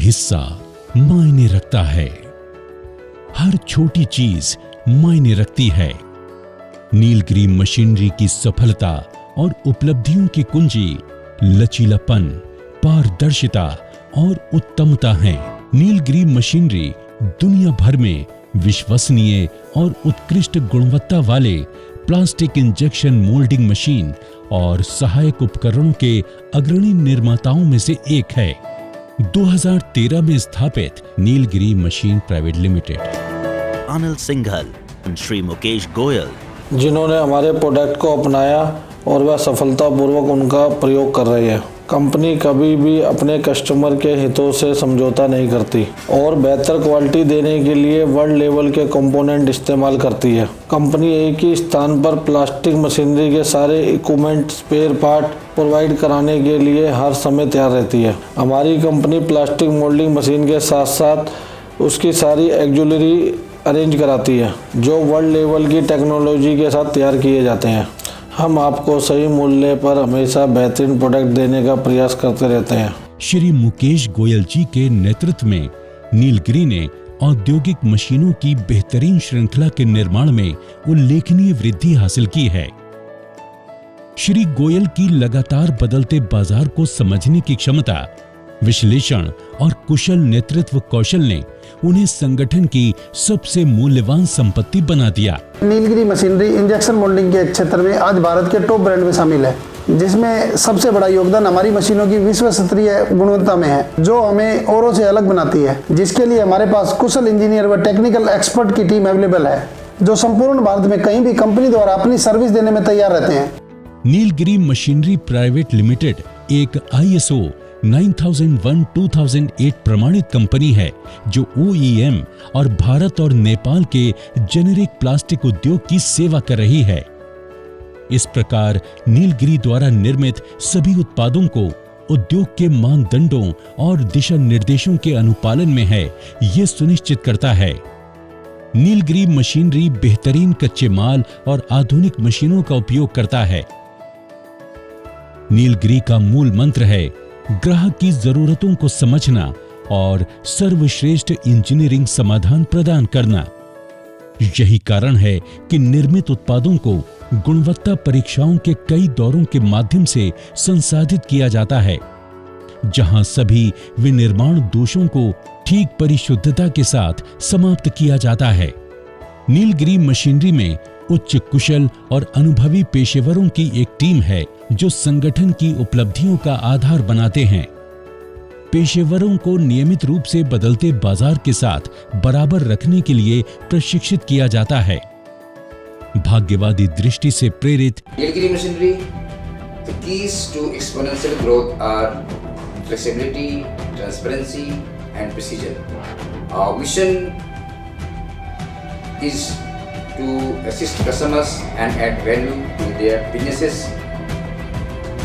हिस्सा मायने रखता है। हर छोटी चीज मायने रखती है। नीलगिरी मशीनरी की सफलता और उपलब्धियों की कुंजी लचीलापन, पारदर्शिता और उत्तमता है। नीलगिरी मशीनरी दुनिया भर में विश्वसनीय और उत्कृष्ट गुणवत्ता वाले प्लास्टिक इंजेक्शन मोल्डिंग मशीन और सहायक उपकरणों के अग्रणी निर्माताओं में से एक है। 2013 में स्थापित Nilgiri machine private limited. Anil Singhal और श्री मुकेश गोयल, जिन्होंने हमारे प्रोडक्ट को अपनाया और वह सफलतापूर्वक उनका प्रयोग कर रहे हैं। कंपनी कभी भी अपने कस्टमर के हितों से समझौता नहीं करती और बेहतर क्वालिटी देने के लिए वर्ल्ड लेवल के कंपोनेंट इस्तेमाल करती है। कंपनी एक ही स्थान पर प्लास्टिक मशीनरी के सारे इक्विपमेंट, स्पेयर पार्ट प्रोवाइड कराने के लिए हर समय तैयार रहती है। हमारी कंपनी प्लास्टिक मोल्डिंग मशीन के साथ साथ उसकी सारी एक्जुलरी अरेंज कराती है, जो वर्ल्ड लेवल की टेक्नोलॉजी के साथ तैयार किए जाते हैं। हम आपको सही मूल्य पर हमेशा बेहतरीन प्रोडक्ट देने का प्रयास करते रहते हैं। श्री मुकेश गोयल जी के नेतृत्व में नीलगिरी ने औद्योगिक मशीनों की बेहतरीन श्रृंखला के निर्माण में उल्लेखनीय वृद्धि हासिल की है। श्री गोयल की लगातार बदलते बाजार को समझने की क्षमता, विश्लेषण और कुशल नेतृत्व कौशल ने उन्हें संगठन की सबसे मूल्यवान संपत्ति बना दिया। नीलगिरी मशीनरी इंजेक्शन मोल्डिंग के क्षेत्र में आज भारत के टॉप ब्रांड में शामिल है, जिसमें सबसे बड़ा योगदान हमारी मशीनों की विश्व स्तरीय गुणवत्ता में है, जो हमें औरों से अलग बनाती है। जिसके लिए हमारे पास कुशल इंजीनियर व टेक्निकल एक्सपर्ट की टीम अवेलेबल है, जो संपूर्ण भारत में कहीं भी कंपनी द्वारा अपनी सर्विस देने में तैयार रहते हैं। नीलगिरी मशीनरी प्राइवेट लिमिटेड एक ISO 9001-2008 प्रमाणित कंपनी है, जो OEM और भारत और नेपाल के जेनेरिक प्लास्टिक उद्योग की सेवा कर रही है। इस प्रकार नीलगिरी द्वारा निर्मित सभी उत्पादों को उद्योग के मानदंडों और दिशा निर्देशों के अनुपालन में है, ये सुनिश्चित करता है। नीलगिरी मशीनरी बेहतरीन कच्चे माल और आधुनिक मशीनों का उपयोग करता है। नीलगिरी का मूल मंत्र है ग्राहक की जरूरतों को समझना और सर्वश्रेष्ठ इंजीनियरिंग समाधान प्रदान करना। यही कारण है कि निर्मित उत्पादों को गुणवत्ता परीक्षाओं के कई दौरों के माध्यम से संसाधित किया जाता है, जहां सभी विनिर्माण दोषों को ठीक परिशुद्धता के साथ समाप्त किया जाता है। नीलगिरी मशीनरी में उच्च कुशल और अनुभवी पेशेवरों की एक टीम है, जो संगठन की उपलब्धियों का आधार बनाते हैं। पेशेवरों को नियमित रूप से बदलते बाजार के साथ बराबर रखने के लिए प्रशिक्षित किया जाता है। भाग्यवादी दृष्टि से प्रेरित Nilgiri machinery, the keys to exponential growth are flexibility, transparency and precision. Our mission is to assist customers and add value to their businesses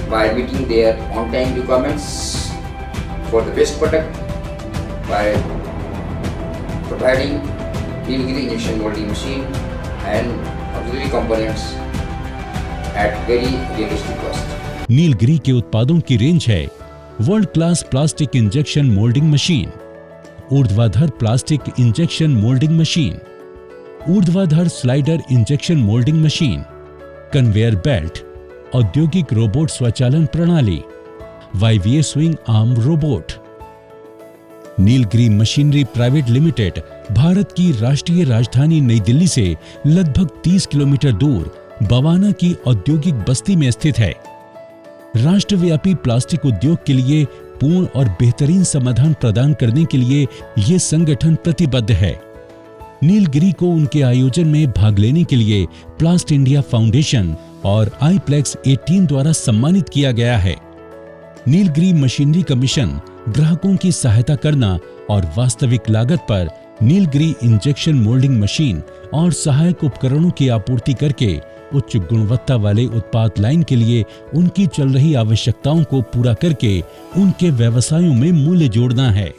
by meeting their on-time requirements for the best product, by providing Nilgiri injection molding machine and auxiliary components at very realistic cost. Nilgiri के उत्पादों की range है world class plastic injection moulding machine, ऊर्ध्वाधर plastic injection moulding machine, ऊर्ध्वाधर slider injection moulding machine, conveyor belt, औद्योगिक robot स्वचालन प्रणाली, वायवीय swing arm robot. Nilgiri machinery private limited Bharat की राष्ट्रीय राजधानी नई दिल्ली से लगभग 30 किलोमीटर दूर बवाना की औद्योगिक बस्ती में स्थित है। राष्ट्रव्यापी प्लास्टिक उद्योग के लिए पूर्ण और बेहतरीन समाधान प्रदान करने के लिए यह संगठन प्रतिबद्ध है। नीलगिरी को उनके आयोजन में भाग लेने के लिए प्लास्ट इंडिया फाउंडेशन और iPlex 18 द्वारा सम्मानित किया गया है। नीलगिरी मशीनरी का मिशन ग्राहकों की सहायता करना और वास्तविक लागत पर नीलगिरी इंजेक्शन मोल्डिंग मशीन और सहायक उपकरणों की आपूर्ति करके उच्च गुणवत्ता वाले उत्पाद लाइन के लिए उनकी चल रही आवश्यकताओं को पूरा करके उनके व्यवसायों में मूल्य जोड़ना है।